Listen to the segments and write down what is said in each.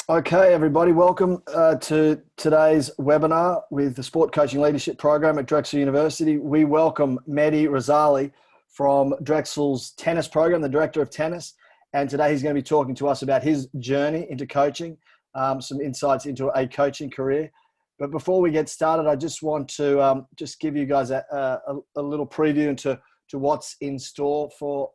Okay, everybody, welcome to today's webinar with the Sport Coaching Leadership Program at Drexel University. We welcome Mehdi Rhazali from Drexel's tennis program, the director of tennis. And today he's going to be talking to us about his journey into coaching, some insights into a coaching career. But before we get started, I just want to just give you guys a little preview into what's in store for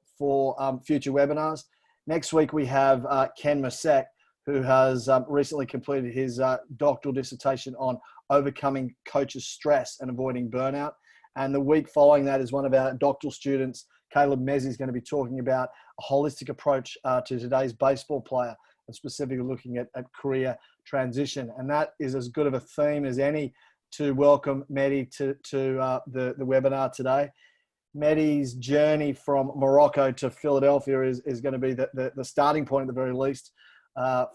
future webinars. Next week, we have Ken Masek, who has recently completed his doctoral dissertation on overcoming coaches' stress and avoiding burnout. And the week following that is one of our doctoral students, Caleb Mezzi, is going to be talking about a holistic approach to today's baseball player, and specifically looking at career transition. And that is as good of a theme as any to welcome Mehdi to the webinar today. Mehdi's journey from Morocco to Philadelphia is going to be the starting point at the very least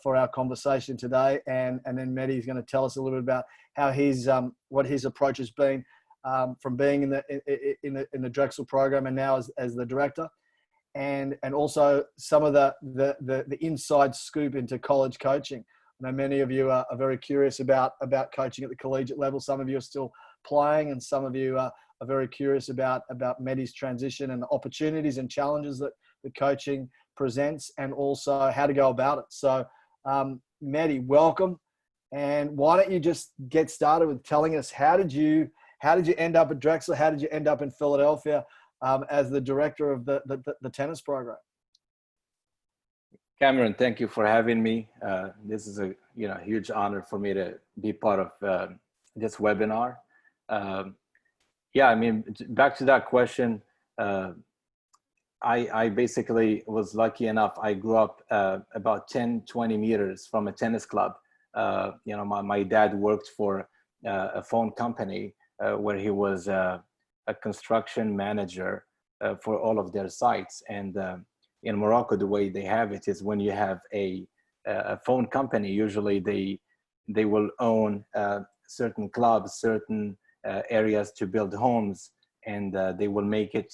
for our conversation today, and then Mehdi is going to tell us a little bit about how what his approach has been from being in the Drexel program and now as the director, and also some of the inside scoop into college coaching. I know many of you are very curious about coaching at the collegiate level. Some of you are still playing, and some of you are very curious about Mehdi's transition and the opportunities and challenges that the coaching presents, and also how to go about it. So Mehdi, welcome. And why don't you just get started with telling us how did you end up at Drexel? How did you end up in Philadelphia as the director of the tennis program? Cameron, thank you for having me. This is a huge honor for me to be part of this webinar. Yeah, I mean, back to that question. I basically was lucky enough. I grew up about 10-20 meters from a tennis club. My dad worked for a phone company where he was a construction manager for all of their sites. And in Morocco, the way they have it is when you have a phone company, usually they will own certain clubs, certain areas to build homes, and they will make it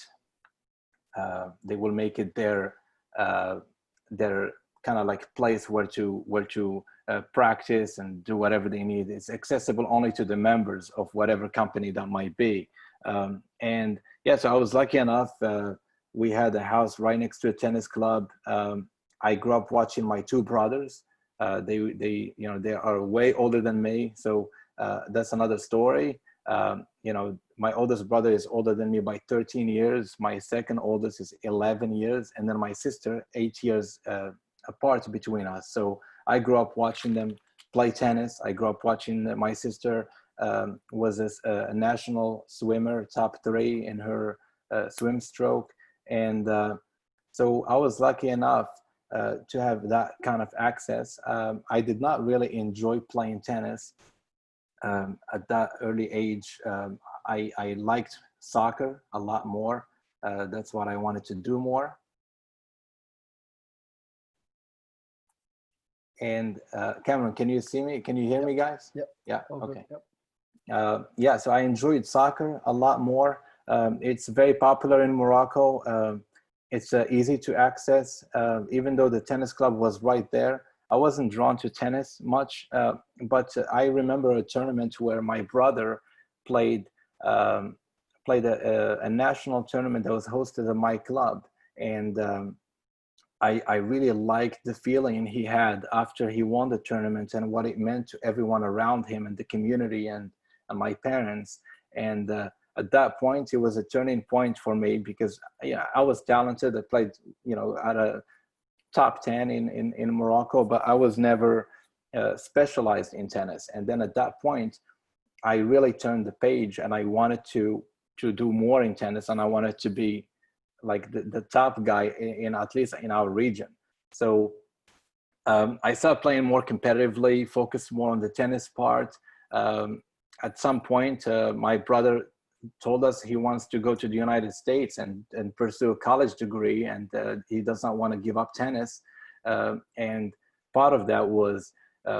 their kind of like place where to practice and do whatever they need. It's accessible only to the members of whatever company that might be. And yeah, so I was lucky enough. We had a house right next to a tennis club. I grew up watching my two brothers. They are way older than me, so that's another story. My oldest brother is older than me by 13 years. My second oldest is 11 years. And then my sister, 8 years apart between us. So I grew up watching them play tennis. I grew up watching my sister was a national swimmer, top 3 in her swim stroke. And so I was lucky enough to have that kind of access. I did not really enjoy playing tennis. At that early age, I liked soccer a lot more. That's what I wanted to do more. And Cameron, can you see me? Can you hear me, guys? Yep. Yeah. Okay. Yep. Yeah. So I enjoyed soccer a lot more. It's very popular in Morocco. It's easy to access. Even though the tennis club was right there, I wasn't drawn to tennis much, but I remember a tournament where my brother played a national tournament that was hosted at my club. And I really liked the feeling he had after he won the tournament and what it meant to everyone around him and the community and my parents. And at that point, it was a turning point for me because I was talented. I played, at a top 10 in Morocco, but I was never specialized in tennis. And then at that point, I really turned the page and I wanted to do more in tennis, and I wanted to be like the top guy in at least in our region. So I started playing more competitively, focused more on the tennis part. At some point, my brother told us he wants to go to the United States and pursue a college degree, and he does not want to give up tennis. And part of that was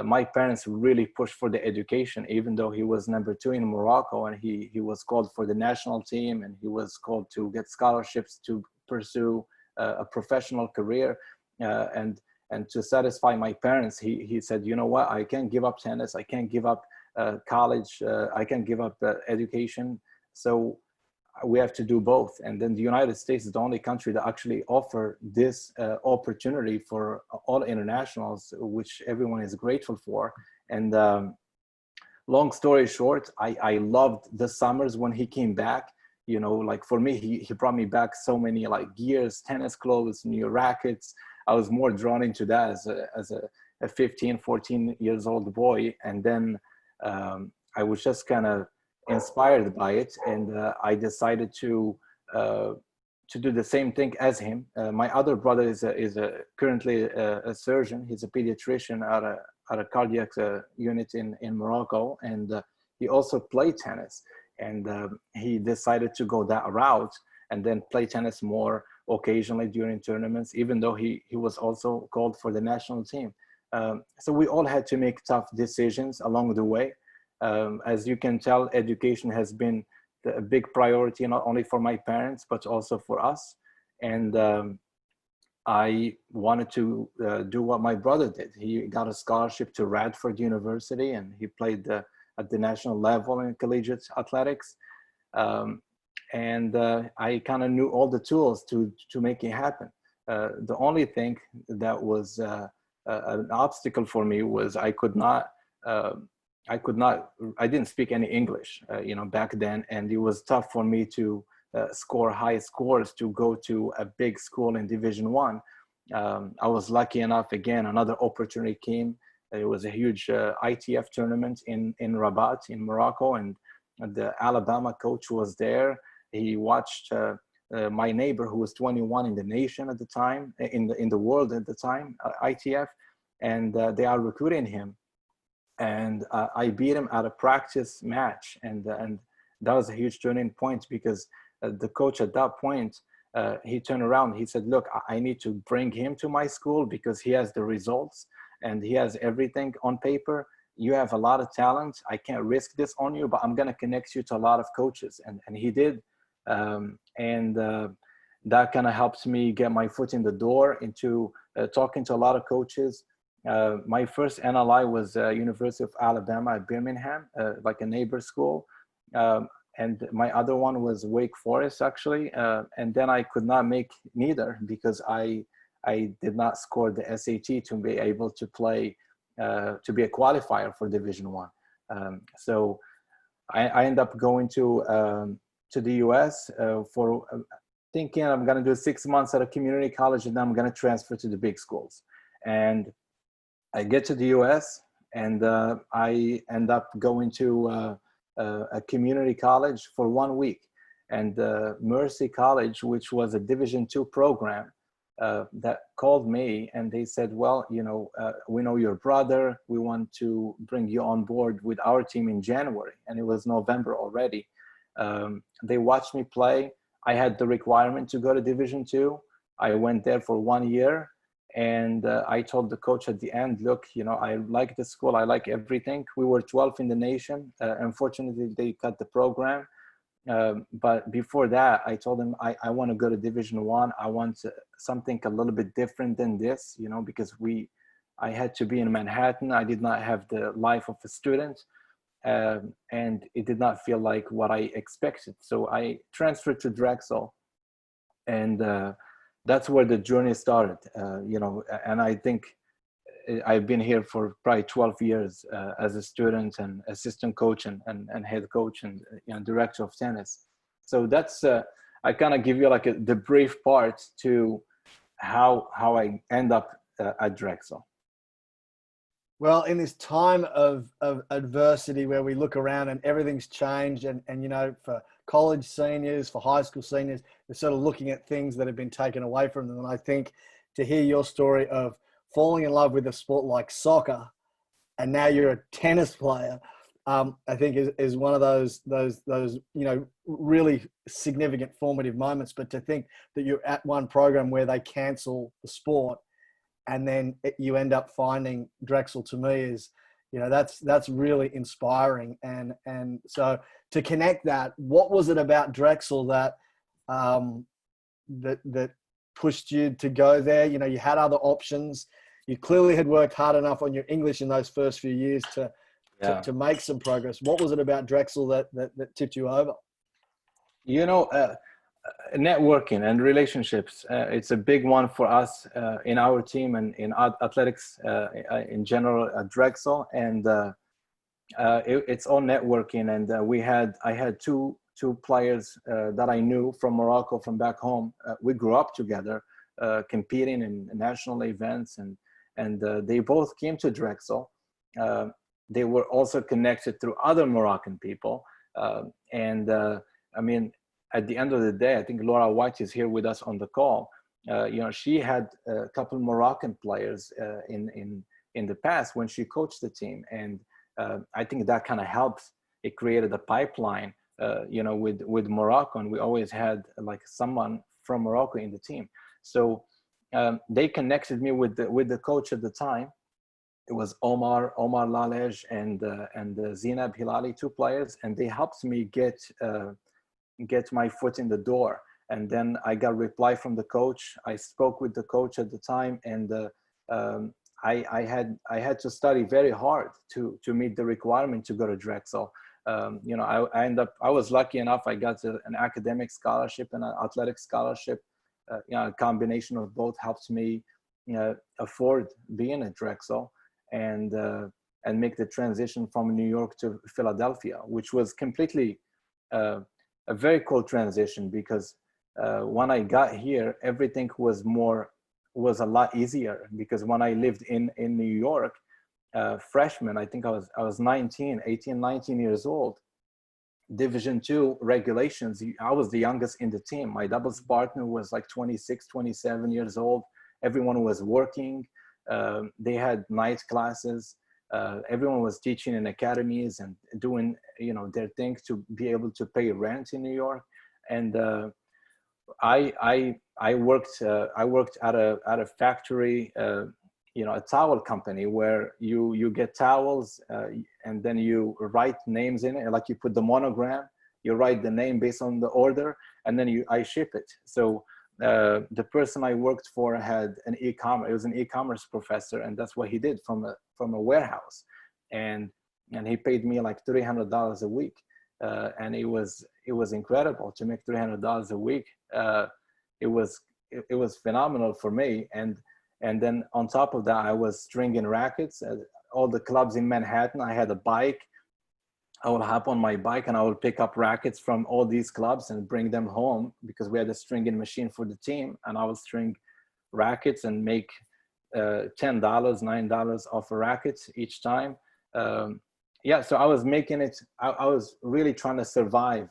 my parents really pushed for the education, even though he was number 2 in Morocco, and he was called for the national team, and he was called to get scholarships to pursue a professional career. And And to satisfy my parents, he said, you know what, I can't give up tennis. I can't give up college. I can't give up education. So we have to do both. And then the United States is the only country that actually offer this opportunity for all internationals, which everyone is grateful for. And long story short, I loved the summers when he came back. You know, like for me, he brought me back so many like gears, tennis clothes, new rackets. I was more drawn into that as a 15, 14 years old boy. And then I was just kind of inspired by it, and I decided to do the same thing as him. My other brother is currently a surgeon. He's a pediatrician at a cardiac unit in Morocco, and he also played tennis. And he decided to go that route and then play tennis more occasionally during tournaments, even though he was also called for the national team. So we all had to make tough decisions along the way. As you can tell, education has been a big priority, not only for my parents, but also for us. And I wanted to do what my brother did. He got a scholarship to Radford University, and he played at the national level in collegiate athletics. And I kind of knew all the tools to make it happen. The only thing that was an obstacle for me was I didn't speak any English, back then. And it was tough for me to score high scores to go to a big school in Division I. I was lucky enough, again, another opportunity came. It was a huge ITF tournament in Rabat, in Morocco, and the Alabama coach was there. He watched my neighbor, who was 21 in the nation at the time, in the world at the time, ITF, and they are recruiting him. And I beat him at a practice match, and that was a huge turning point, because the coach at that point, he turned around. He said, "Look, I need to bring him to my school because he has the results and he has everything on paper. You have a lot of talent. I can't risk this on you, but I'm going to connect you to a lot of coaches." And he did, and that kind of helped me get my foot in the door into talking to a lot of coaches. My first NLI was University of Alabama at Birmingham, like a neighbor school. And my other one was Wake Forest, actually. And then I could not make neither because I did not score the SAT to be able to play, to be a qualifier for Division I. So I ended up going to the US for thinking I'm going to do 6 months at a community college, and then I'm going to transfer to the big schools. And I get to the US, and I end up going to a community college for 1 week. And Mercy College, which was a Division II program, that called me, and they said, "Well, we know your brother. We want to bring you on board with our team in January." And it was November already. They watched me play. I had the requirement to go to Division II. I went there for 1 year. And I told the coach at the end, "Look, I like the school. I like everything." We were 12 in the nation. Unfortunately, they cut the program. But before that, I told him, I want to go to Division I. I want something a little bit different than this, because I had to be in Manhattan. I did not have the life of a student. And it did not feel like what I expected. So I transferred to Drexel. And that's where the journey started, and I think I've been here for probably 12 years as a student and assistant coach and head coach and director of tennis. So that's, I kind of give you like the brief part to how I end up at Drexel. Well, in this time of adversity where we look around and everything's changed and for college seniors, for high school seniors, they're sort of looking at things that have been taken away from them. And I think to hear your story of falling in love with a sport like soccer, and now you're a tennis player, I think is one of those really significant formative moments. But to think that you're at one program where they cancel the sport, and then you end up finding Drexel, to me is, that's really inspiring. And so to connect that, what was it about Drexel that that pushed you to go there? You had other options. you clearly had worked hard enough on your English in those first few years to make some progress. What was it about Drexel that tipped you over? You know, networking and relationships, it's a big one for us in our team and in athletics in general at Drexel. And it's all networking. And I had two players that I knew from Morocco, from back home. We grew up together, competing in national events, and they both came to Drexel. They were also connected through other Moroccan people. I mean, at the end of the day, I think Laura White is here with us on the call. You know, she had a couple Moroccan players in the past when she coached the team, and I think that kind of helps. It created a pipeline, you know, with Morocco, and we always had like someone from Morocco in the team. So they connected me with the coach at the time. It was Omar Lalej and Zinab Hilali, two players, and they helped me get my foot in the door. And then I got a reply from the coach. I spoke with the coach at the time, and I had to study very hard to meet the requirement to go to Drexel. You know, I was lucky enough. I got an academic scholarship and an athletic scholarship. You know, a combination of both helped me afford being at Drexel and make the transition from New York to Philadelphia, which was completely a very cool transition, because when I got here, everything was a lot easier, because when I lived in New York, freshman, I think I was 18, 19 years old. Division II regulations, I was the youngest in the team. My doubles partner was like 26, 27 years old. Everyone was working. They had night classes. Everyone was teaching in academies and doing, you know, their thing to be able to pay rent in New York. And I worked at a factory, you know, a towel company, where you get towels and then you write names in it, like you put the monogram, you write the name based on the order, and then I ship it. So the person I worked for had an e-commerce. It was an e-commerce professor, and that's what he did from a warehouse, and he paid me like $300 a week, and it was incredible to make $300 a week. It was phenomenal for me, and then on top of that, I was stringing rackets at all the clubs in Manhattan. I had a bike. I would hop on my bike and I would pick up rackets from all these clubs and bring them home, because we had a stringing machine for the team, and I would string rackets and make $10, $9 off a racket each time. Yeah, so I was making it. I was really trying to survive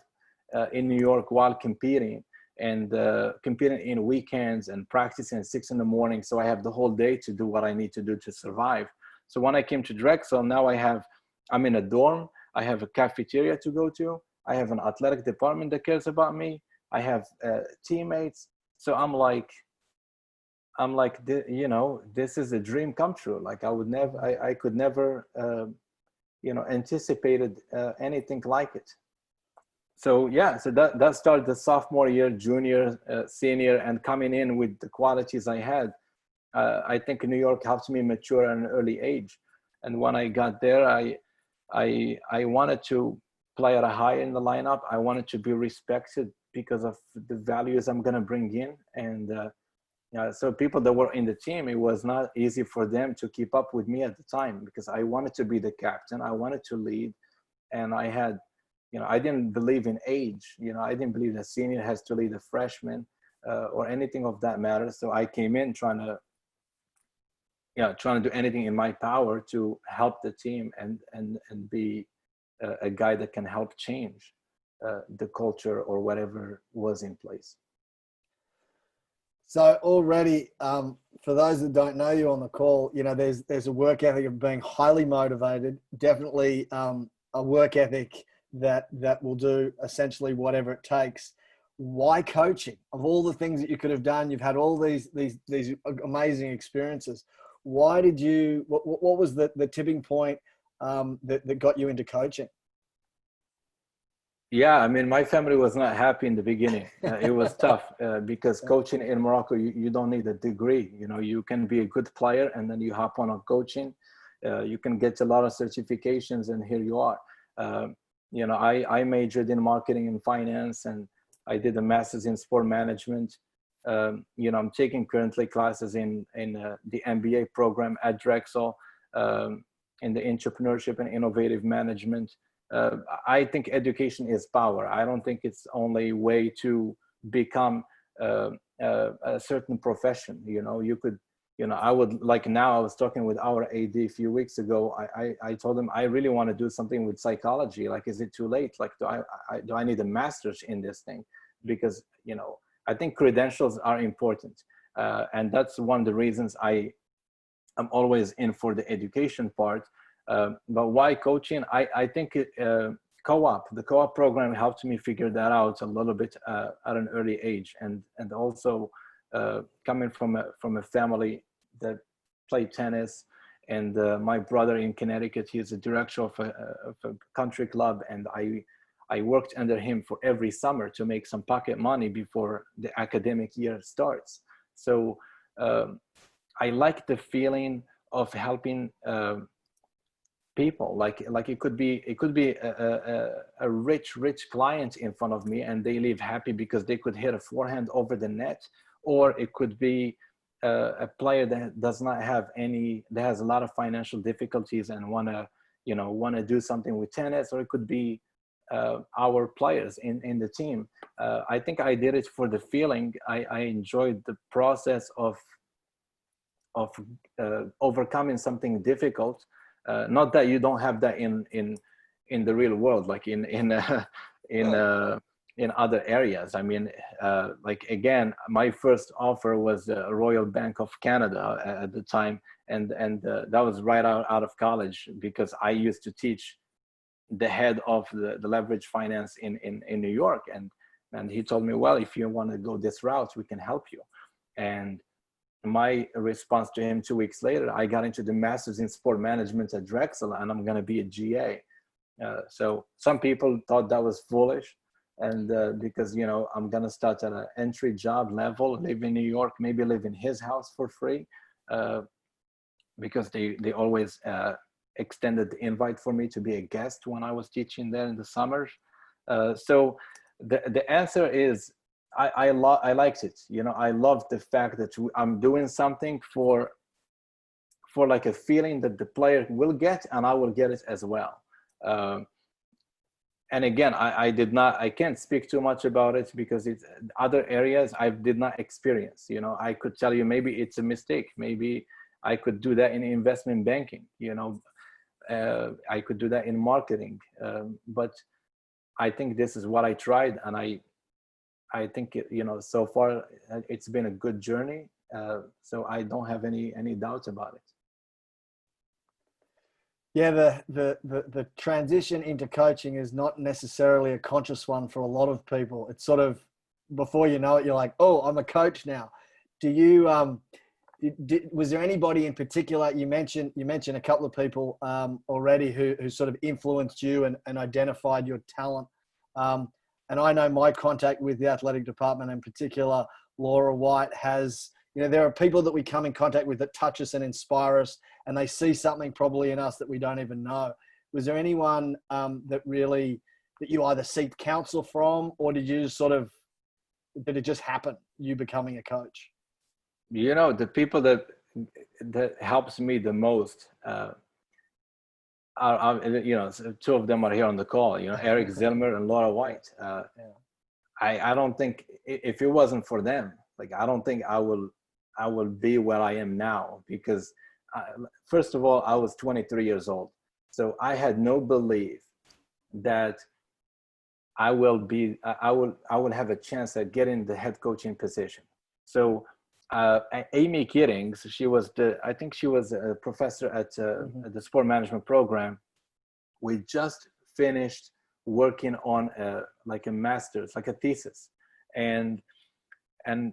in New York while competing, and competing in weekends and practicing at 6 a.m. So I have the whole day to do what I need to do to survive. So when I came to Drexel, now I'm in a dorm. I have a cafeteria to go to. I have an athletic department that cares about me. I have teammates. So I'm like, you know, this is a dream come true. Like I could never, you know, anticipated anything like it. So yeah, so that started the sophomore year, junior, senior, and coming in with the qualities I had. I think New York helped me mature at an early age. And when I got there, I wanted to play at a high in the lineup. I wanted to be respected because of the values I'm going to bring in. And so people that were in the team, it was not easy for them to keep up with me at the time, because I wanted to be the captain. I wanted to lead. And I had, you know, I didn't believe in age. You know, I didn't believe a senior has to lead a freshman or anything of that matter. So I came in trying to do anything in my power to help the team and be a guy that can help change the culture or whatever was in place. So already, for those that don't know you on the call, you know, there's a work ethic of being highly motivated, definitely a work ethic that will do essentially whatever it takes. Why coaching? Of all the things that you could have done, you've had all these amazing experiences. Why did you, what was the tipping point that got you into coaching? Yeah, I mean, my family was not happy in the beginning. It was tough because Yeah. coaching in Morocco, you don't need a degree. You know, you can be a good player and then you hop on coaching. You can get a lot of certifications, and here you are. You know, I majored in marketing and finance, and I did a master's in sport management. You know, I'm taking currently classes in the MBA program at Drexel, in the entrepreneurship and innovative management. I think education is power. I don't think it's only way to become a certain profession. You know, you could, you know, I would like, now I was talking with our AD a few weeks ago. I told him I really want to do something with psychology. Like, is it too late? Like, do I need a master's in this thing? Because, you know, I think credentials are important. And that's one of the reasons I'm always in for the education part. But why coaching? I think the co-op program helped me figure that out a little bit at an early age, and also coming from a family that played tennis, and my brother in Connecticut, he's a director of a country club, and I worked under him for every summer to make some pocket money before the academic year starts. So I like the feeling of helping people. Like it could be a rich client in front of me, and they leave happy because they could hit a forehand over the net, or it could be a player that does not have any, that has a lot of financial difficulties and want to do something with tennis, or it could be our players in the team. I think I did it for the feeling. I enjoyed the process of overcoming something difficult. Not that you don't have that in the real world, like in other areas. I mean, like, again, my first offer was Royal Bank of Canada at the time, and that was right out of college, because I used to teach the head of the leverage finance in New York, and he told me, well, if you want to go this route, we can help you. And my response to him 2 weeks later, I got into the master's in sport management at Drexel, and I'm going to be a GA. So some people thought that was foolish, and because, you know, I'm going to start at an entry job level, live in New York, maybe live in his house for free, because they always extended the invite for me to be a guest when I was teaching there in the summers. So the answer is, I liked it. You know, I loved the fact that I'm doing something for like a feeling that the player will get, and I will get it as well. And again, I can't speak too much about it because it's other areas I did not experience. You know, I could tell you maybe it's a mistake. Maybe I could do that in investment banking. You know, I could do that in marketing. But I think this is what I tried, and I think you know, so far it's been a good journey. So I don't have any doubts about it. Yeah, the transition into coaching is not necessarily a conscious one for a lot of people. It's sort of, before you know it, you're like, oh, I'm a coach now. Do you was there anybody in particular? You mentioned a couple of people already who sort of influenced you and identified your talent. And I know my contact with the athletic department, in particular, Laura White, has, you know, there are people that we come in contact with that touch us and inspire us, and they see something probably in us that we don't even know. Was there anyone that you either seeked counsel from, or did you did it just happen, you becoming a coach? You know, the people that helps me the most are, you know, two of them are here on the call, you know, Eric Zilmer and Laura White. Yeah. I don't think, if it wasn't for them, like, I don't think I will be where I am now, because first of all, I was 23 years old. So I had no belief that I will have a chance at getting the head coaching position. So Amy Giddings, I think she was a professor at the sport management program. We just finished working on like a master's, like a thesis. And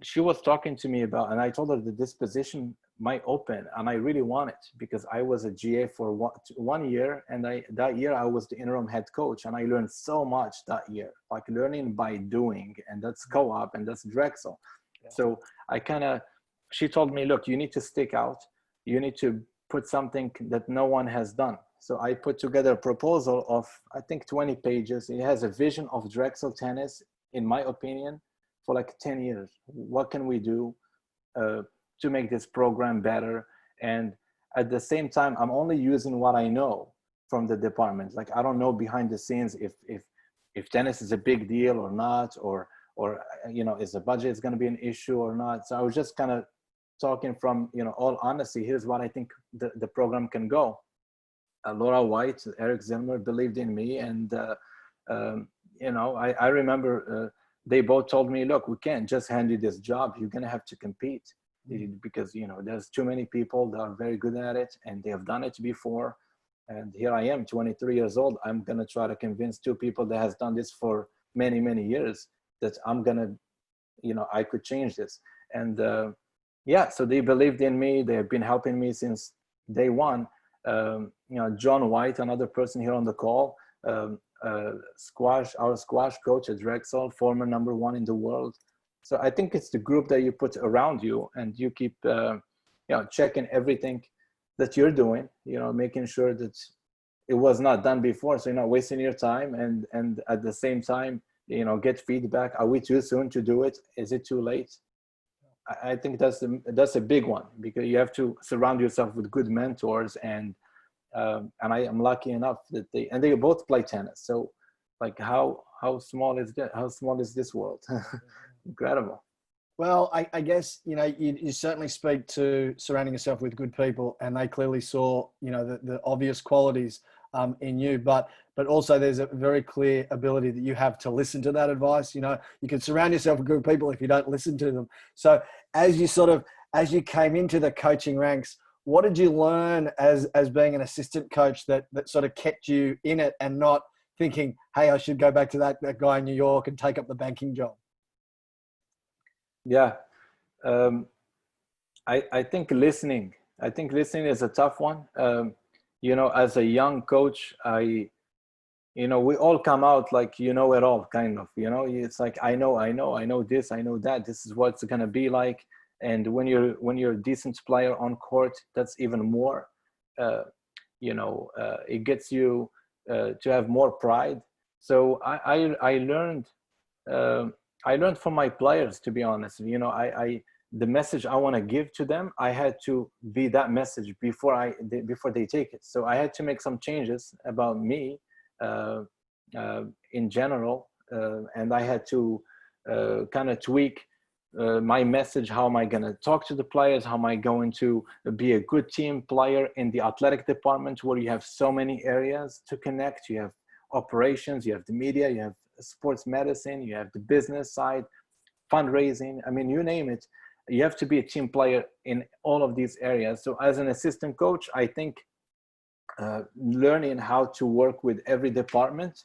she was talking to me about, and I told her that this position my open, and I really want it because I was a GA for 1 year, and that year I was the interim head coach, and I learned so much that year, like learning by doing, and that's co-op, and that's Drexel. Yeah. So she told me, look, you need to stick out, you need to put something that no one has done. So I put together a proposal of, I think, 20 pages. It has a vision of Drexel tennis, in my opinion, for like 10 years. What can we do to make this program better? And at the same time, I'm only using what I know from the department. Like, I don't know behind the scenes if tennis is a big deal or not, or you know, is the budget is going to be an issue or not. So I was just kind of talking from, you know, all honesty. Here's what I think the program can go. Laura White, Eric Zimmer believed in me, and you know, I remember they both told me, look, we can't just hand you this job. You're going to have to compete. Because, you know, there's too many people that are very good at it, and they have done it before. And here I am, 23 years old. I'm going to try to convince two people that has done this for many, many years that I'm going to, you know, I could change this. And yeah, so they believed in me. They have been helping me since day one. You know, John White, another person here on the call, our squash coach at Drexel, former #1 in the world. So I think it's the group that you put around you, and you keep, you know, checking everything that you're doing, you know, making sure that it was not done before. So you're not wasting your time, and at the same time, you know, get feedback. Are we too soon to do it? Is it too late? I think that's a big one, because you have to surround yourself with good mentors, and I am lucky enough that they both play tennis. So like, how small is that? How small is this world? Incredible. Well, I guess, you know, you certainly speak to surrounding yourself with good people, and they clearly saw, you know, the obvious qualities in you, but also there's a very clear ability that you have to listen to that advice. You know, you can surround yourself with good people if you don't listen to them. So as you came into the coaching ranks, what did you learn as being an assistant coach that sort of kept you in it, and not thinking, hey, I should go back to that guy in New York and take up the banking job? Yeah. I think listening is a tough one. You know, as a young coach, you know, we all come out like, you know, it all, kind of, you know, it's like, I know this, I know that, this is what it's going to be like. And when you're a decent player on court, that's even more, you know, it gets you to have more pride. So I learned from my players, to be honest. You know, the message I want to give to them, I had to be that message before they take it. So I had to make some changes about me in general, and I had to kind of tweak my message. How am I going to talk to the players? How am I going to be a good team player in the athletic department, where you have so many areas to connect? You have operations, you have the media, you have sports medicine, you have the business side, fundraising. I mean, you name it. You have to be a team player in all of these areas. So as an assistant coach, I think learning how to work with every department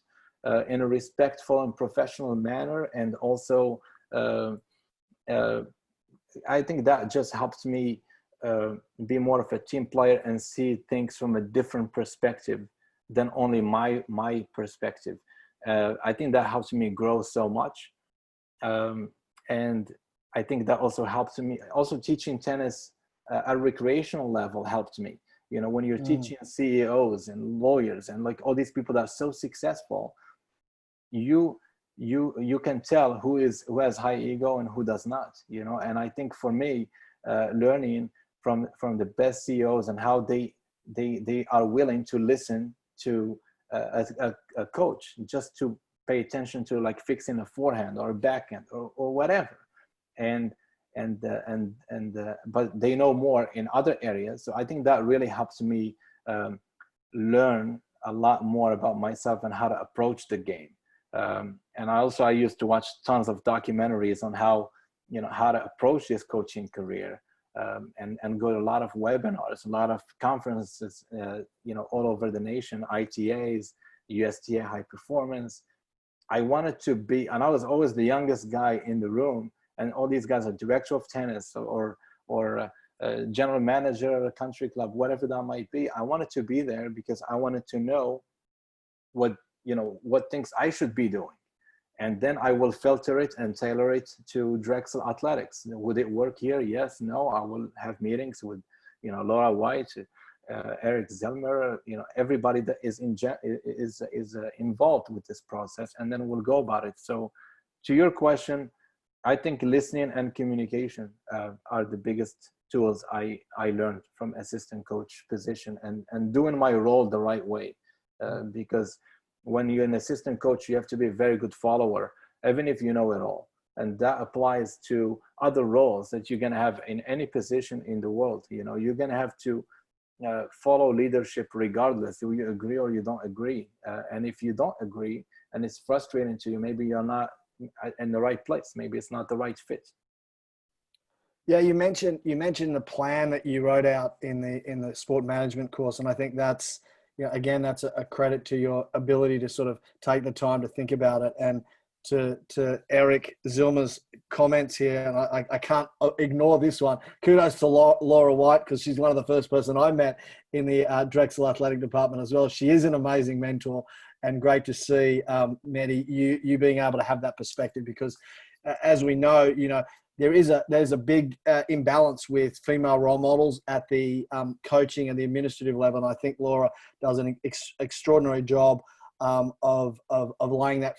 in a respectful and professional manner, and also I think that just helps me be more of a team player and see things from a different perspective than only my perspective. I think that helps me grow so much. And I think that also helps me. Also, teaching tennis at a recreational level helped me. You know, when you're teaching CEOs and lawyers and like all these people that are so successful, you can tell who has high ego and who does not. You know, and I think for me, learning from the best CEOs and how they are willing to listen to a coach, just to pay attention to, like, fixing a forehand or a backhand or whatever, but they know more in other areas. So I think that really helps me learn a lot more about myself and how to approach the game. And I used to watch tons of documentaries on how to approach this coaching career, and go to a lot of webinars, a lot of conferences, all over the nation, ITAs, USTA High Performance. I wanted to be, and I was always the youngest guy in the room, and all these guys are director of tennis or general manager at a country club, whatever that might be. I wanted to be there because I wanted to know what things I should be doing. And then I will filter it and tailor it to Drexel Athletics. Would it work here? Yes, no. I will have meetings with, Laura White, Eric Zelmer, everybody that is involved with this process, and then we'll go about it. So to your question, I think listening and communication are the biggest tools I learned from assistant coach position, and doing my role the right way. Because when you're an assistant coach, you have to be a very good follower, even if you know it all. And that applies to other roles that you're going to have in any position in the world. You're going to have to follow leadership regardless. Do you agree or you don't agree? And if you don't agree and it's frustrating to you, maybe you're not in the right place. Maybe it's not the right fit. Yeah, you mentioned the plan that you wrote out in the sport management course, and I think that's, again, that's a credit to your ability to sort of take the time to think about it. And to Eric Zilmer's comments here, and I can't ignore this one. Kudos to Laura White, because she's one of the first person I met in the Drexel Athletic Department as well. She is an amazing mentor, and great to see, Mehdi, you being able to have that perspective, because as we know, there's a big imbalance with female role models at the coaching and the administrative level. And I think Laura does an extraordinary job of laying that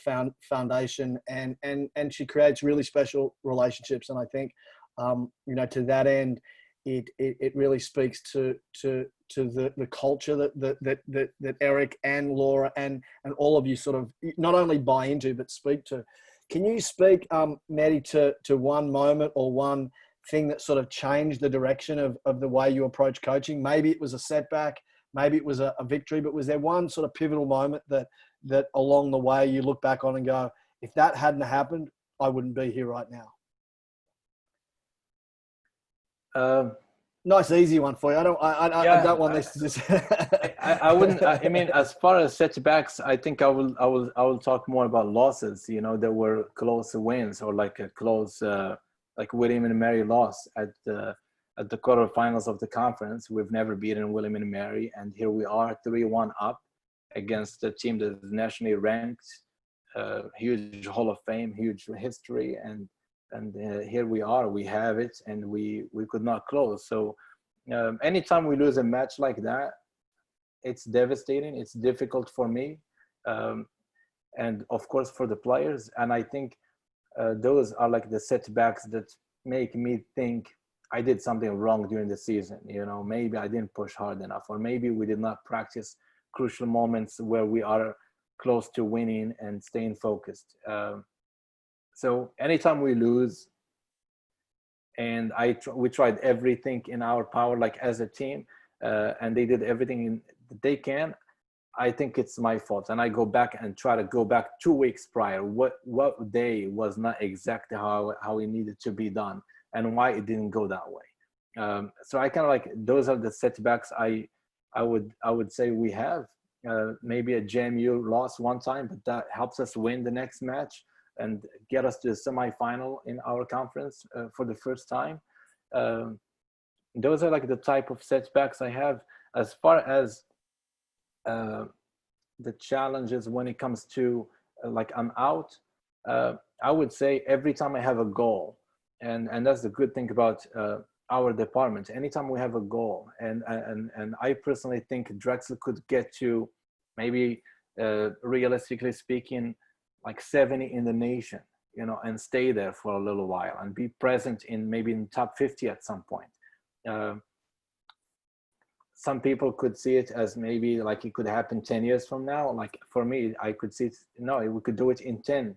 foundation, and she creates really special relationships. And I think, to that end, it really speaks to the culture that Eric and Laura and all of you sort of not only buy into, but speak to. Can you speak, Mehdi, to one moment or one thing that sort of changed the direction of the way you approach coaching? Maybe it was a setback, maybe it was a victory, but was there one sort of pivotal moment that along the way you look back on and go, if that hadn't happened, I wouldn't be here right now? Nice, easy one for you. I don't want this to just. I wouldn't. I mean, as far as setbacks, I think I will talk more about losses. There were close wins, or like a close, like William and Mary loss at the quarterfinals of the conference. We've never beaten William and Mary, and here we are, 3-1 up against a team that is nationally ranked, huge Hall of Fame, huge history, and here we are, we have it, and we could not close. So anytime we lose a match like that, it's devastating. It's difficult for me, and of course for the players. And I think those are like the setbacks that make me think I did something wrong during the season. Maybe I didn't push hard enough, or maybe we did not practice crucial moments where we are close to winning and staying focused. So anytime we lose, and we tried everything in our power, like as a team, and they did everything they can, I think it's my fault. And I go back and try to go back 2 weeks prior. What day was not exactly how it needed to be done, and why it didn't go that way. So I kind of like, those are the setbacks I would say we have. Maybe a JMU loss one time, but that helps us win the next match and get us to the semifinal in our conference for the first time. Those are like the type of setbacks I have. As far as the challenges when it comes to like I'm out, I would say every time I have a goal, and that's the good thing about our department. Anytime we have a goal, and I personally think Drexel could get to maybe realistically speaking, like 70 in the nation, and stay there for a little while and be present in maybe in top 50 at some point. Some people could see it as maybe like it could happen 10 years from now. Like for me, I could see it, no, we could do it in 10,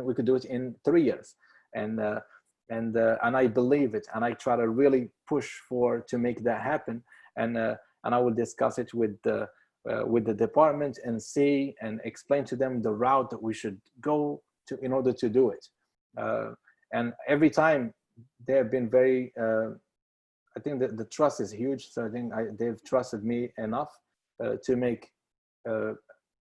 we could do it in 3 years. And I believe it, and I try to really push to make that happen. And I will discuss it with the department and see and explain to them the route that we should go to in order to do it. And every time they have been very, I think that the trust is huge. So I think they've trusted me enough to make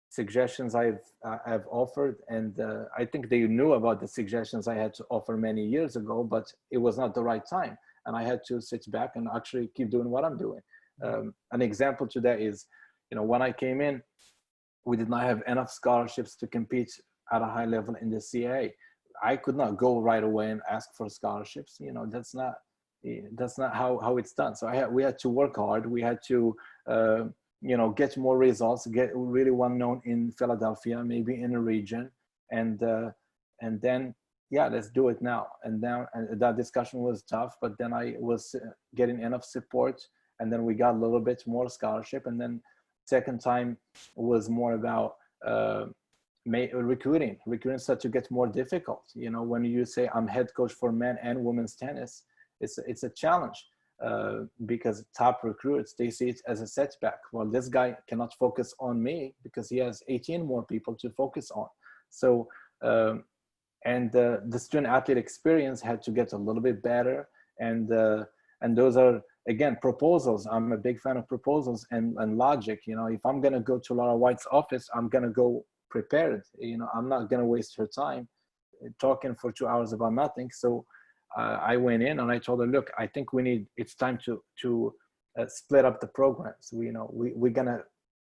suggestions I've offered. And I think they knew about the suggestions I had to offer many years ago, but it was not the right time. and I had to sit back and actually keep doing what I'm doing. An example to that is, when I came in, we did not have enough scholarships to compete at a high level in the CAA. I could not go right away and ask for scholarships. That's not how it's done. So we had to work hard. We had to, get more results, get really well known in Philadelphia, maybe in a region, and then, yeah, let's do it now. And that discussion was tough, but then I was getting enough support, and then we got a little bit more scholarship. And then second time was more about recruiting started to get more difficult. When you say I'm head coach for men and women's tennis, it's a challenge, because top recruits, they see it as a setback. Well, this guy cannot focus on me because he has 18 more people to focus on. So and the student athlete experience had to get a little bit better, and those are, again, proposals. I'm a big fan of proposals and logic. If I'm going to go to Laura White's office, I'm going to go prepared. I'm not going to waste her time talking for 2 hours about nothing. So I went in and I told her, look, I think it's time to split up the programs. We're going to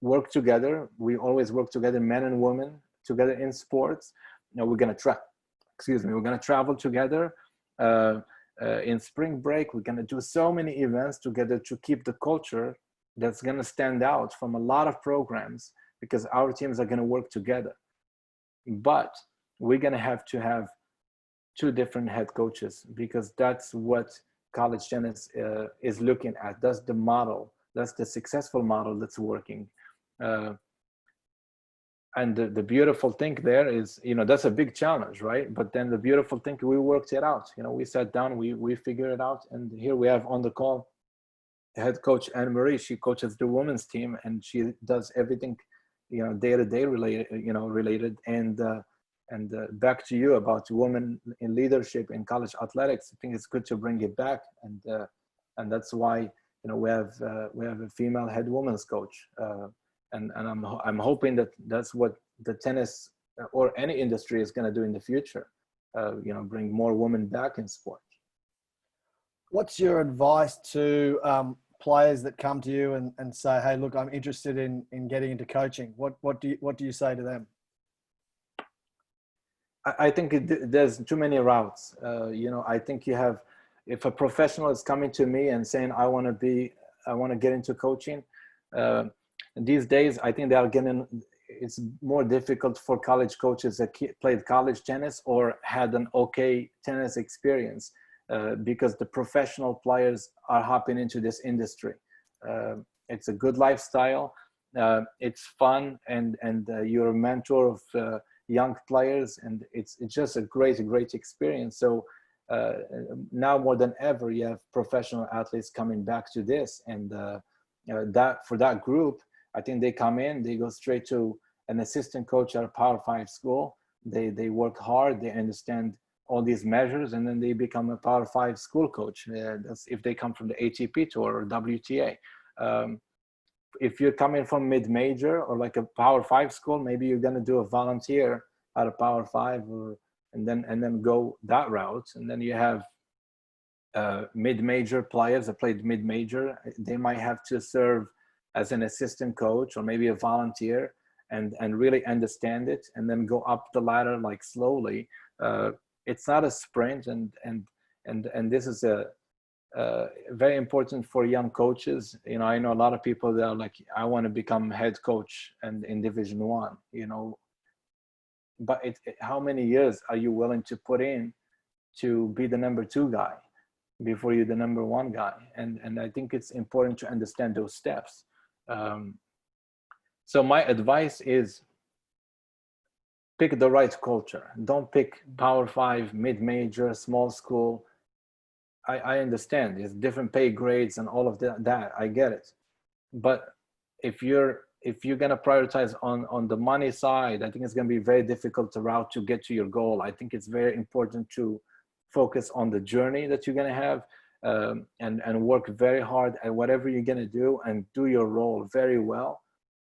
work together. We always work together, men and women together in sports. We're going to travel together. In spring break, we're going to do so many events together to keep the culture that's going to stand out from a lot of programs, because our teams are going to work together. But we're going to have two different head coaches, because that's what college tennis is looking at. That's the model. That's the successful model that's working. And the beautiful thing there is, that's a big challenge, right? But then the beautiful thing, we worked it out. We sat down, we figured it out. And here we have on the call head coach Anne-Marie. She coaches the women's team, and she does everything, day-to-day related. And back to you about women in leadership in college athletics. I think it's good to bring it back. And that's why, we have a female head women's coach. And I'm hoping that that's what the tennis or any industry is going to do in the future. Bring more women back in sport. What's your advice to players that come to you and say, "Hey, look, I'm interested in getting into coaching"? What do you say to them? I think there's too many routes. I think if a professional is coming to me and saying, I want to get into coaching. These days, I think it's more difficult for college coaches that played college tennis or had an okay tennis experience, because the professional players are hopping into this industry. It's a good lifestyle. It's fun, and you're a mentor of young players, and it's just a great experience. So now more than ever, you have professional athletes coming back to this, and that for that group, I think they come in, they go straight to an assistant coach at a Power 5 school. They work hard, they understand all these measures, and then they become a Power 5 school coach. That's if they come from the ATP Tour or WTA. If you're coming from mid-major or like a Power 5 school, maybe you're going to do a volunteer at a Power 5, and then go that route. And then you have mid-major players that played mid-major. They might have to serve as an assistant coach or maybe a volunteer, and really understand it, and then go up the ladder like slowly. It's not a sprint, and this is very important for young coaches. I know a lot of people that are like, I want to become head coach and in Division 1, but how many years are you willing to put in to be the number 2 guy before you're the number 1 guy? And I think it's important to understand those steps. So my advice is, pick the right culture. Don't pick Power 5, mid-major, small school. I understand there's different pay grades and all of that. I get it. But if you're going to prioritize on the money side, I think it's going to be very difficult route to get to your goal. I think it's very important to focus on the journey that you're going to have, and work very hard at whatever you're going to do, and do your role very well,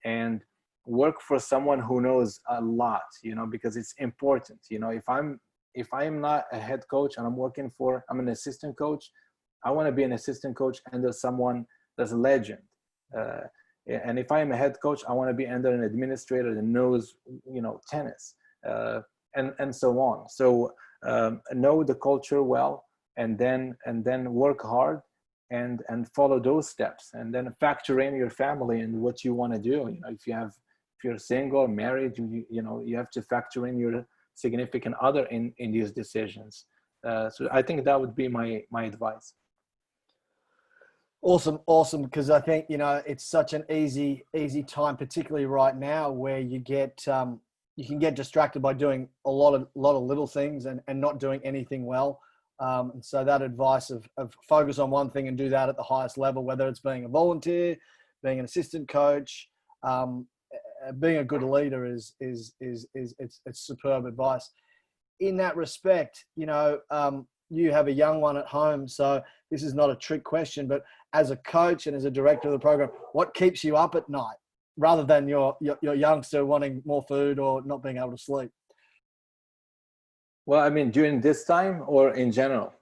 and work for someone who knows a lot, because it's important. If I'm not a head coach and I'm an assistant coach, I want to be an assistant coach under someone that's a legend. And if I'm a head coach, I want to be under an administrator that knows, tennis, and so on. So know the culture well, and then work hard and follow those steps, and then factor in your family and what you want to do. If you're single or married, you have to factor in your significant other in these decisions. So I think that would be my advice. Awesome. Because I think, it's such an easy time, particularly right now, where you can get distracted by doing a lot of little things and not doing anything well. And so that advice of focus on one thing and do that at the highest level, whether it's being a volunteer, being an assistant coach, being a good leader it's superb advice. In that respect, you have a young one at home, so this is not a trick question, but as a coach and as a director of the program, what keeps you up at night rather than your youngster wanting more food or not being able to sleep? Well, I mean, during this time or in general?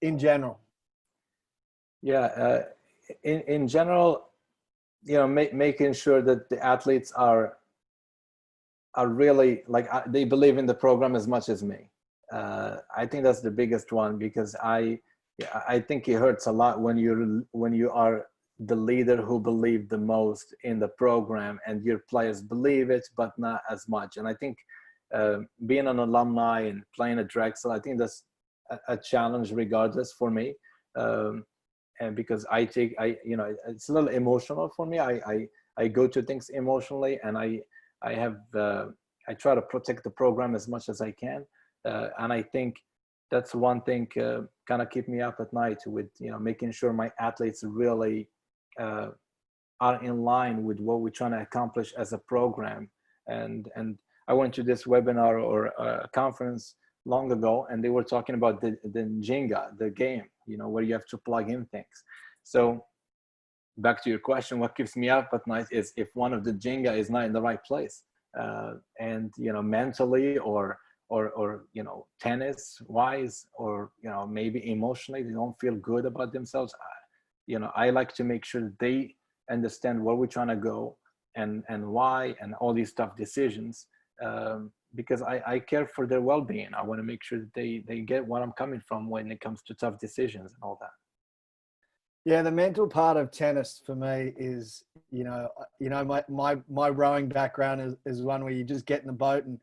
In general. Yeah, in general, making sure that the athletes are really they believe in the program as much as me. I think that's the biggest one, because I think it hurts a lot when you are the leader who believed the most in the program and your players believe it, but not as much. And I think being an alumni and playing at Drexel, I think that's a challenge regardless for me. And because it's a little emotional for me. I go to things emotionally, and I try to protect the program as much as I can. And I think that's one thing kind of keep me up at night with, making sure my athletes really are in line with what we're trying to accomplish as a program. And I went to this webinar or a conference long ago, and they were talking about the Jenga, the game, where you have to plug in things. So back to your question, what keeps me up at night is if one of the Jenga is not in the right place, and mentally or tennis wise, or maybe emotionally they don't feel good about themselves. I like to make sure that they understand where we're trying to go and why, and all these tough decisions, because I care for their well-being. I want to make sure that they get what I'm coming from when it comes to tough decisions and all that. Yeah, the mental part of tennis for me is, my rowing background is one where you just get in the boat and,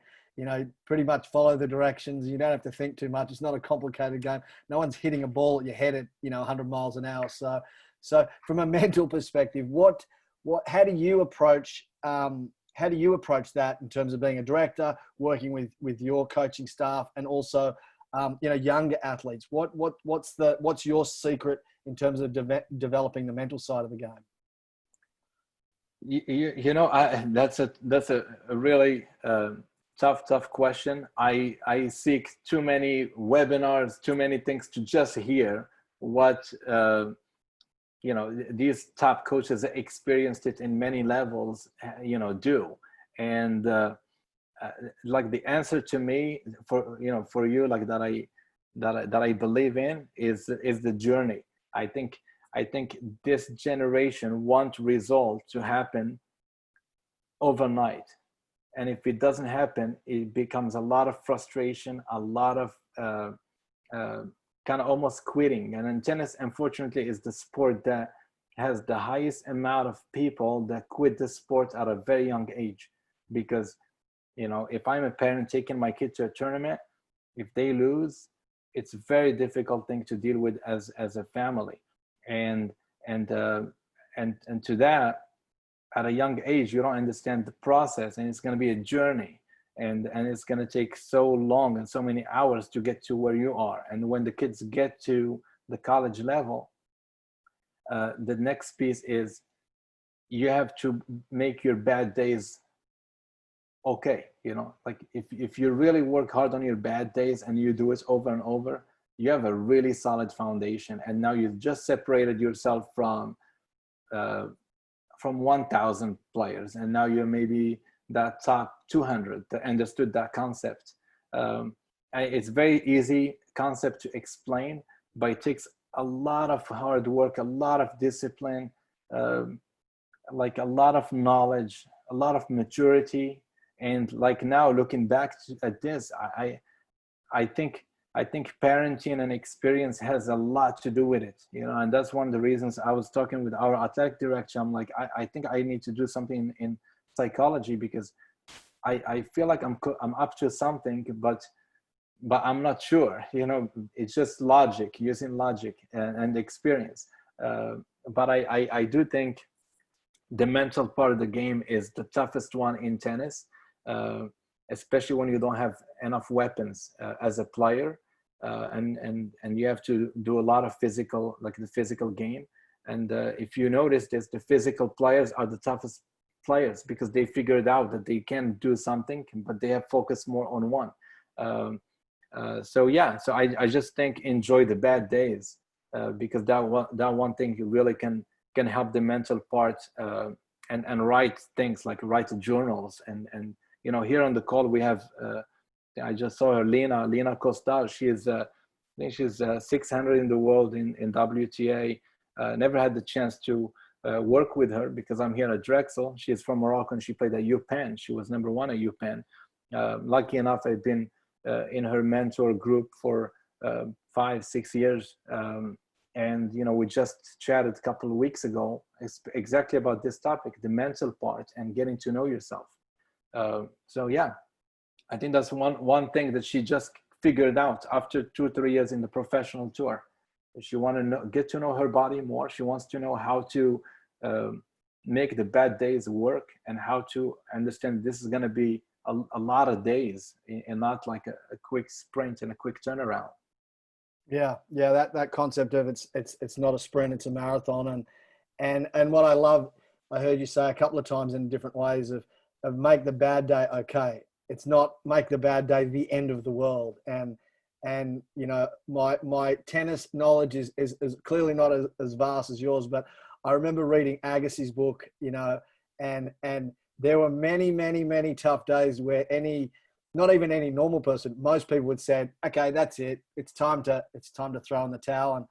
pretty much follow the directions. You don't have to think too much. It's not a complicated game. No one's hitting a ball at your head at, 100 miles an hour. So from a mental perspective, how do you approach that in terms of being a director, working with your coaching staff, and also, younger athletes? What's your secret in terms of developing the mental side of the game? That's a really tough question. I seek too many webinars, too many things to just hear what these top coaches that experienced it in many levels do. And the answer to me for you, that I believe in is the journey. I think this generation want result to happen overnight. And if it doesn't happen, it becomes a lot of frustration, a lot of kind of almost quitting. And in tennis, unfortunately, is the sport that has the highest amount of people that quit the sport at a very young age. Because, if I'm a parent taking my kid to a tournament, if they lose, it's a very difficult thing to deal with as a family. And to that, at a young age, you don't understand the process, and it's going to be a journey, and it's going to take so long and so many hours to get to where you are. And when the kids get to the college level, the next piece is you have to make your bad days okay. If you really work hard on your bad days and you do it over and over, you have a really solid foundation. And now you've just separated yourself from 1,000 players, and now you're maybe that top 200 that understood that concept. It's very easy concept to explain, but it takes a lot of hard work, a lot of discipline, like a lot of knowledge, a lot of maturity. And like now looking back at this, I think parenting and experience has a lot to do with it, you know. And that's one of the reasons I was talking with our athletic director. I'm like, I think I need to do something in psychology, because I feel like I'm up to something, but I'm not sure, you know. It's just logic, using logic and experience. But I do think the mental part of the game is the toughest one in tennis, especially when you don't have enough weapons as a player, and you have to do a lot of physical, like the physical game. And if you notice this, the physical players are the toughest players, because they figured out that they can do something, but they have focused more on one. So I just think enjoy the bad days, because that one thing you really can help the mental part, and write things, like write journals. And you know, here on the call we have I just saw her, Lena Costal. She is I think she's 600 in the world in WTA. Never had the chance to work with her, because I'm here at Drexel. She is from Morocco, and she played at UPenn. She was #1 at UPenn. Lucky enough, I've been in her mentor group for 5-6 years. And, you know, we just chatted a couple of weeks ago exactly about this topic, the mental part and getting to know yourself. So yeah, I think that's one thing that she just figured out after 2-3 years in the professional tour. She wants to get to know her body more. She wants to know how to make the bad days work, and how to understand this is going to be a lot of days, and not like a quick sprint and a quick turnaround. Yeah, that concept of it's not a sprint, it's a marathon. And what I love, I heard you say a couple of times in different ways, of make the bad day okay. It's not make the bad day the end of the world. And you know, my tennis knowledge is clearly not as vast as yours, but I remember reading Agassi's book, you know, and there were many tough days where not even any normal person, most people would say, okay, that's it. It's time to throw in the towel.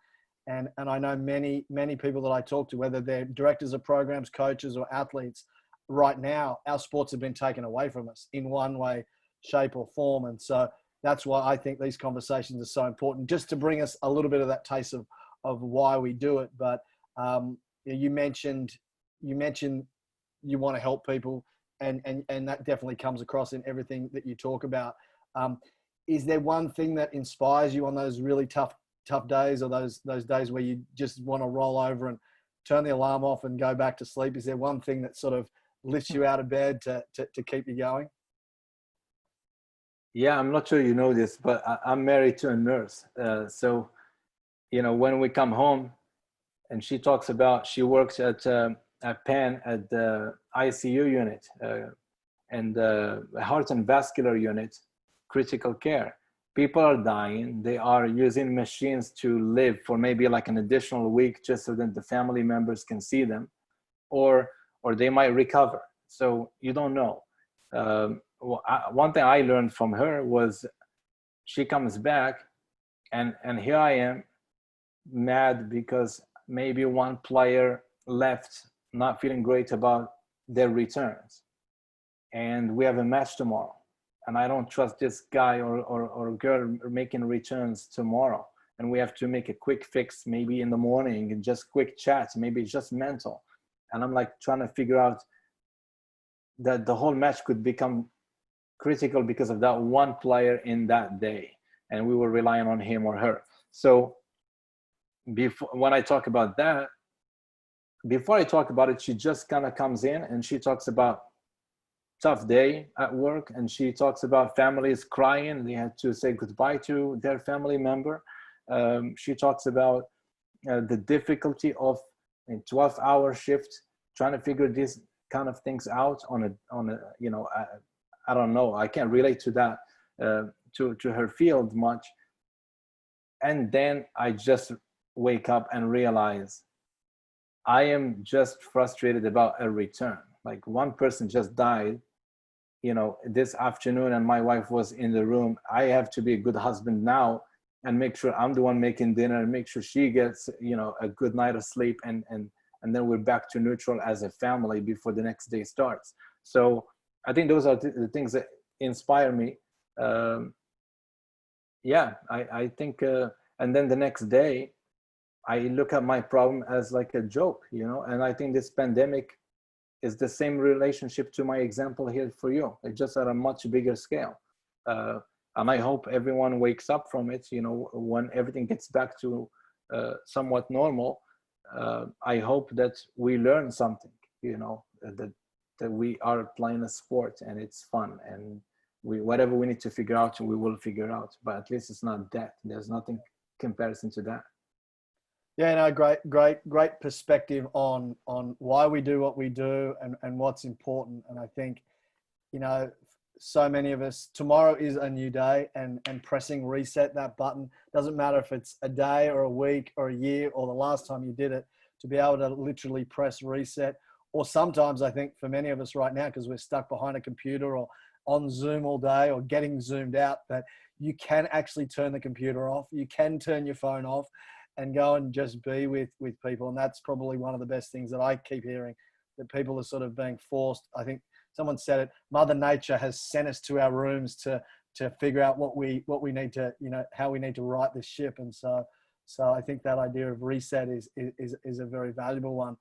And I know many people that I talk to, whether they're directors of programs, coaches, or athletes, right now, our sports have been taken away from us in one way, shape, or form. And so that's why I think these conversations are so important, just to bring us a little bit of that taste of why we do it. But you mentioned you want to help people, and that definitely comes across in everything that you talk about. Is there one thing that inspires you on those really tough days, or those days where you just want to roll over and turn the alarm off and go back to sleep? Is there one thing that sort of lifts you out of bed to keep you going? Yeah, I'm not sure you know this, but I'm married to a nurse. So, you know, when we come home, and she talks about, she works at Penn at the ICU unit, and heart and vascular unit, critical care. People are dying. They are using machines to live for maybe like an additional week, just so that the family members can see them, or they might recover. So you don't know. One thing I learned from her was, she comes back, and here I am, mad because maybe one player left, not feeling great about their returns, and we have a match tomorrow, and I don't trust this guy or girl making returns tomorrow, and we have to make a quick fix maybe in the morning, and just quick chats, maybe it's just mental. And I'm like trying to figure out that the whole match could become critical because of that one player in that day, and we were relying on him or her. So when I talk about that, before I talk about it, she just kind of comes in and she talks about tough day at work, and she talks about families crying, they had to say goodbye to their family member. She talks about the difficulty of a 12-hour shift, trying to figure these kind of things out on a you know, I don't know, I can't relate to that, to her field much. And then I just wake up and realize I am just frustrated about a return. Like, one person just died, you know, this afternoon, and my wife was in the room. I have to be a good husband now and make sure I'm the one making dinner, and make sure she gets, a good night of sleep, and then we're back to neutral as a family before the next day starts. So I think those are the things that inspire me. I think, and then the next day, I look at my problem as like a joke, and I think this pandemic is the same relationship to my example here for you. It's just at a much bigger scale. And I hope everyone wakes up from it, when everything gets back to somewhat normal. I hope that we learn something, that we are playing a sport and it's fun, and whatever we need to figure out, we will figure out, but at least it's not death. There's nothing comparison to that. Yeah, no, great perspective on why we do what we do and what's important. And I think, so many of us, tomorrow is a new day, and pressing reset, that button, doesn't matter if it's a day or a week or a year or the last time you did it, to be able to literally press reset. Or sometimes I think for many of us right now, because we're stuck behind a computer or on Zoom all day or getting zoomed out, that you can actually turn the computer off. You can turn your phone off and go and just be with people. And that's probably one of the best things that I keep hearing, that people are sort of being forced. I think someone said it, Mother Nature has sent us to our rooms to figure out what we need to, how we need to right this ship. And so I think that idea of reset is a very valuable one.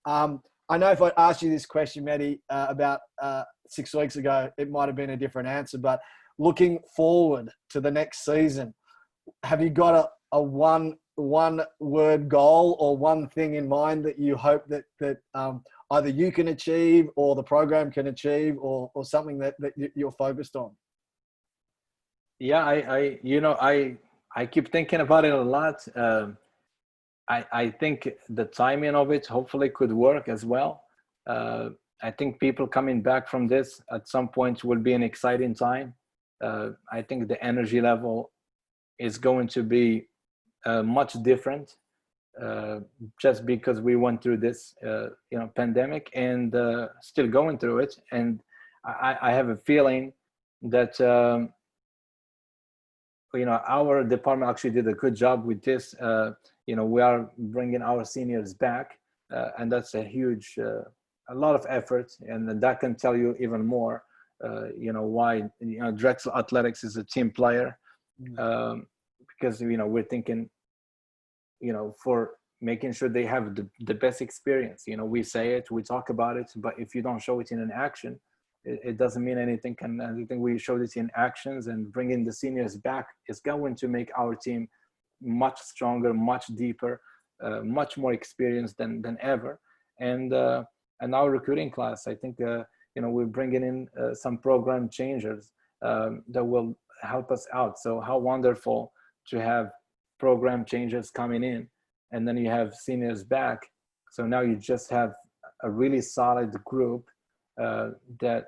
I know if I asked you this question, Mehdi, about 6 weeks ago, it might have been a different answer, but looking forward to the next season, have you got a one word goal or one thing in mind that you hope that either you can achieve or the program can achieve, or something that you're focused on? Yeah, I keep thinking about it a lot. I think the timing of it hopefully could work as well. I think people coming back from this at some point will be an exciting time. I think the energy level is going to be much different, just because we went through this, pandemic, and still going through it. And I have a feeling that, our department actually did a good job with this. We are bringing our seniors back, and that's a huge, a lot of effort, and that can tell you even more, why, Drexel Athletics is a team player, because, we're thinking, for making sure they have the best experience. We say it, we talk about it, but if you don't show it in an action, it doesn't mean anything. And I think we showed it in actions, and bringing the seniors back is going to make our team much stronger, much deeper, much more experienced than ever. And our recruiting class, I think, we're bringing in some program changers that will help us out. So how wonderful to have program changes coming in, and then you have seniors back. So now you just have a really solid group that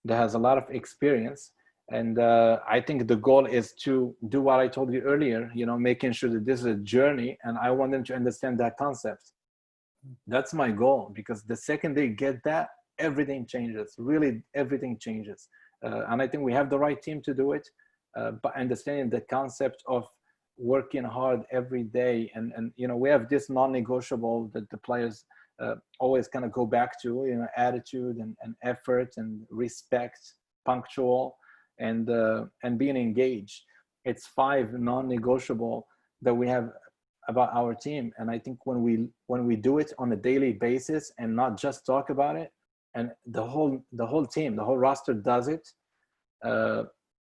has a lot of experience. And I think the goal is to do what I told you earlier, making sure that this is a journey, and I want them to understand that concept. That's my goal, because the second they get that, everything changes. Really, everything changes. And I think we have the right team to do it, but understanding the concept of working hard every day. And we have this non-negotiable that the players always kind of go back to, attitude and effort and respect, punctual, and being engaged. It's 5 non-negotiable that we have about our team. And I think when we do it on a daily basis and not just talk about it, and the whole team, the whole roster does it,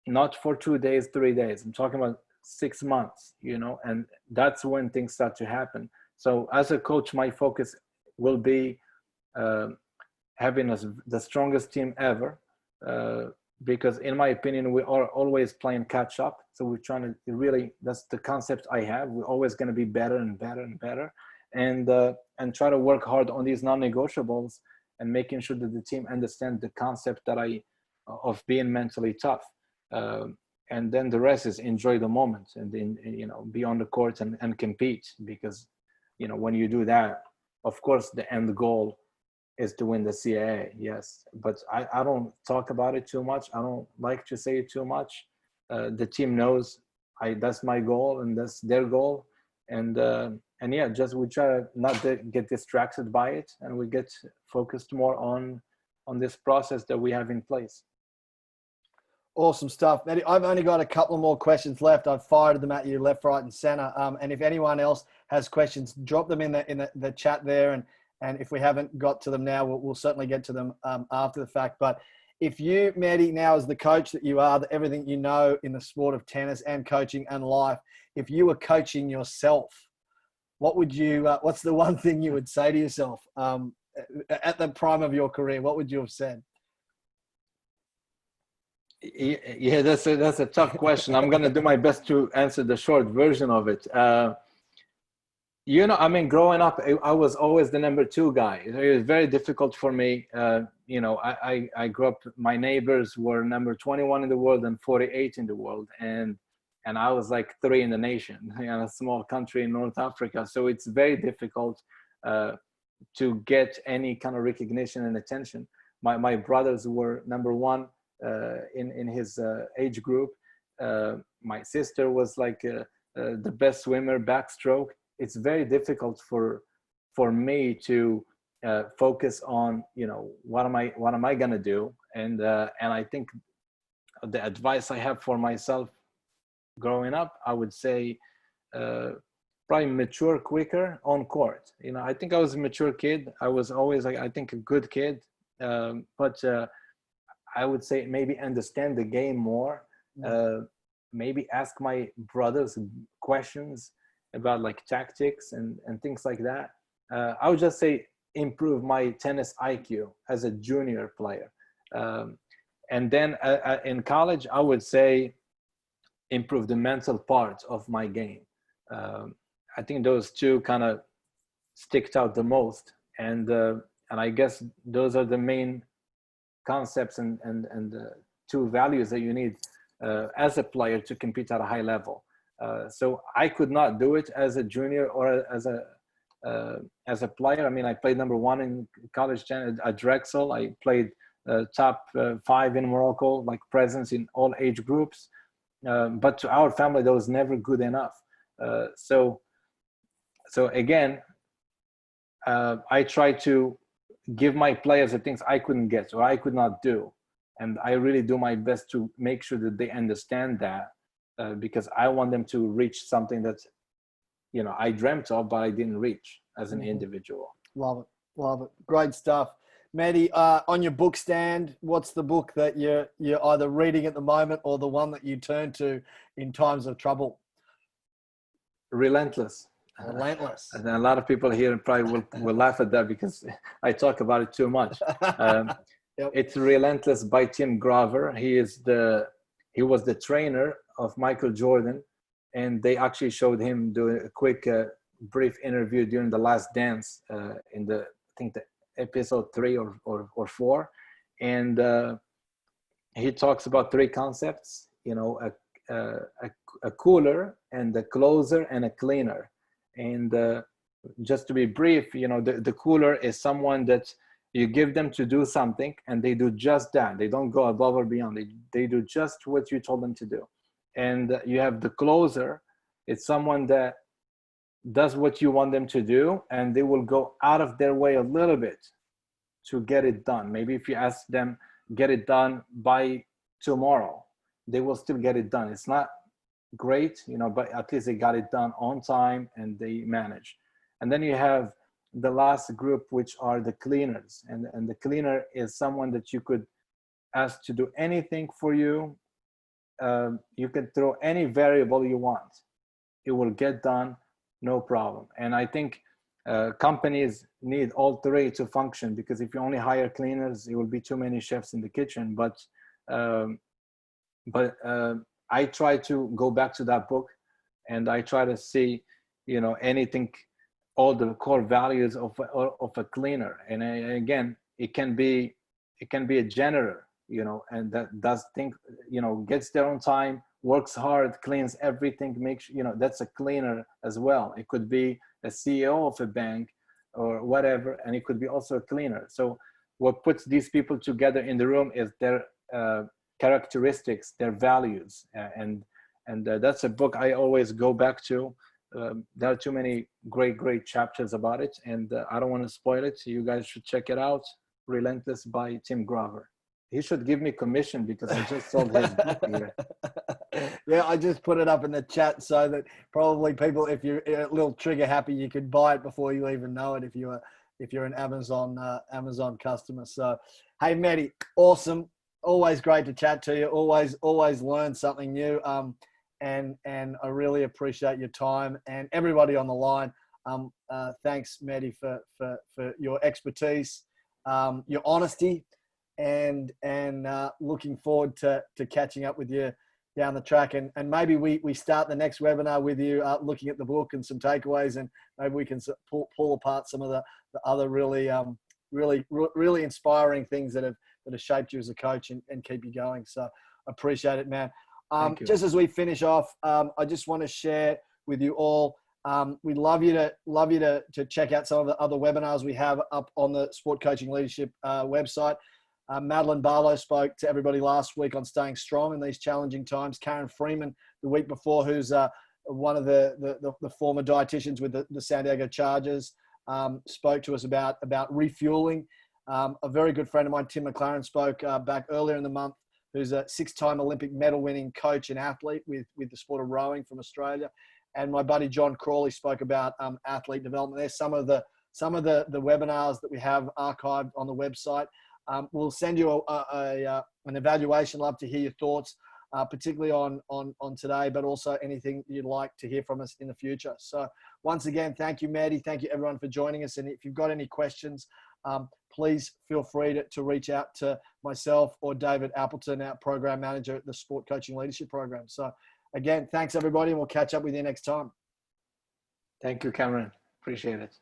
not for 2 days, 3 days. I'm talking about 6 months, and that's when things start to happen. So as a coach, my focus will be having the strongest team ever, because in my opinion, we are always playing catch up. So we're trying to really, that's the concept I have. We're always going to be better and better and better, and try to work hard on these non-negotiables, and making sure that the team understand the concept of being mentally tough. And then the rest is enjoy the moment, and then, be on the court and compete, because, when you do that, of course, the end goal is to win the CAA. Yes. But I don't talk about it too much. I don't like to say it too much. The team knows that's my goal, and that's their goal. And yeah, just we try to not get distracted by it, and we get focused more on this process that we have in place. Awesome stuff, Mehdi. I've only got a couple more questions left. I've fired them at you left, right, and center. And if anyone else has questions, drop them in the chat there. And if we haven't got to them now, we'll certainly get to them after the fact. But if you, Mehdi, now as the coach that you are, everything you know in the sport of tennis and coaching and life, if you were coaching yourself, what would you? What's the one thing you would say to yourself at the prime of your career? What would you have said? Yeah, that's a tough question. I'm gonna do my best to answer the short version of it. You know, I mean, growing up, I was always the number 2 guy. It was very difficult for me. You know, I grew up, my neighbors were number 21 in the world and 48 in the world. And I was like 3 in the nation, in a small country in North Africa. So it's very difficult to get any kind of recognition and attention. My brothers were number 1 in his age group. My sister was like the best swimmer, backstroke. It's very difficult for me to focus on, you know, what am I gonna do? And I think the advice I have for myself growing up, I would say probably mature quicker on court. You know, I think I was a mature kid. I was always, like, I think, a good kid, but I would say maybe understand the game more. Maybe ask my brothers questions about like tactics and things like that. I would just say improve my tennis IQ as a junior player. And then in college, I would say improve the mental part of my game. I think those 2 kind of sticked out the most. And I guess those are the main concepts and 2 values that you need as a player to compete at a high level. So I could not do it as a junior or as a player. I mean, I played number 1 in college at Drexel. I played top 5 in Morocco, like presence in all age groups. But to our family, that was never good enough. So again, I try to give my players the things I couldn't get or I could not do. And I really do my best to make sure that they understand that. Because I want them to reach something that, you know, I dreamt of, but I didn't reach as an individual. Love it. Love it. Great stuff. Mehdi, on your book stand, what's the book that you're either reading at the moment or the one that you turn to in times of trouble? Relentless. Relentless. And a lot of people here probably will laugh at that because I talk about it too much. Yep. It's Relentless by Tim Grover. He was the trainer of Michael Jordan, and they actually showed him doing a quick brief interview during The Last Dance in I think the episode 3 or 4, and he talks about 3 concepts, you know, a cooler and a closer and a cleaner. And just to be brief, you know, the cooler is someone that you give them to do something and they do just that. They don't go above or beyond. They do just what you told them to do. And you have the closer. It's someone that does what you want them to do, and they will go out of their way a little bit to get it done. Maybe if you ask them, get it done by tomorrow, they will still get it done. It's not great, you know, but at least they got it done on time and they manage. And then you have the last group, which are the cleaners. And the cleaner is someone that you could ask to do anything for you. You can throw any variable you want. It will get done, no problem. And I think companies need all 3 to function, because if you only hire cleaners, it will be too many chefs in the kitchen. But I try to go back to that book, and I try to see, you know, anything, all the core values of a cleaner. And again, it can be a janitor, you know, and that does things, you know, gets there on time, works hard, cleans everything, makes, you know, that's a cleaner as well. It could be a CEO of a bank or whatever, and it could be also a cleaner. So what puts these people together in the room is their characteristics, their values, and And that's a book I always go back to. There are too many great chapters about it, and I don't want to spoil it. You guys should check it out. Relentless by Tim Grover. He should give me commission because I just sold his book here. Yeah, I just put it up in the chat so that probably people, if you're a little trigger happy, you could buy it before you even know it if you're an Amazon customer. So, hey, Mehdi, awesome. Always great to chat to you. Always learn something new. And I really appreciate your time, and everybody on the line. Thanks, Mehdi, for your expertise, your honesty, and looking forward to catching up with you down the track. And maybe we start the next webinar with you looking at the book and some takeaways, and maybe we can pull apart some of the other really inspiring things that have shaped you as a coach and keep you going. So appreciate it, man. Just as we finish off, I just want to share with you all. We'd love you to check out some of the other webinars we have up on the Sport Coaching Leadership website. Madeline Barlow spoke to everybody last week on staying strong in these challenging times. Karen Freeman the week before, who's one of the former dietitians with the San Diego Chargers, spoke to us about refueling. A very good friend of mine, Tim McLaren, spoke back earlier in the month, who's a 6-time Olympic medal winning coach and athlete with the sport of rowing from Australia. And my buddy John Crawley spoke about athlete development. There's some of the webinars that we have archived on the website. We'll send you an evaluation. Love to hear your thoughts, particularly on today, but also anything you'd like to hear from us in the future. So once again, thank you, Mehdi. Thank you, everyone, for joining us. And if you've got any questions, please feel free to reach out to myself or David Appleton, our program manager at the Sport Coaching Leadership Program. So again, thanks, everybody, and we'll catch up with you next time. Thank you, Cameron. Appreciate it.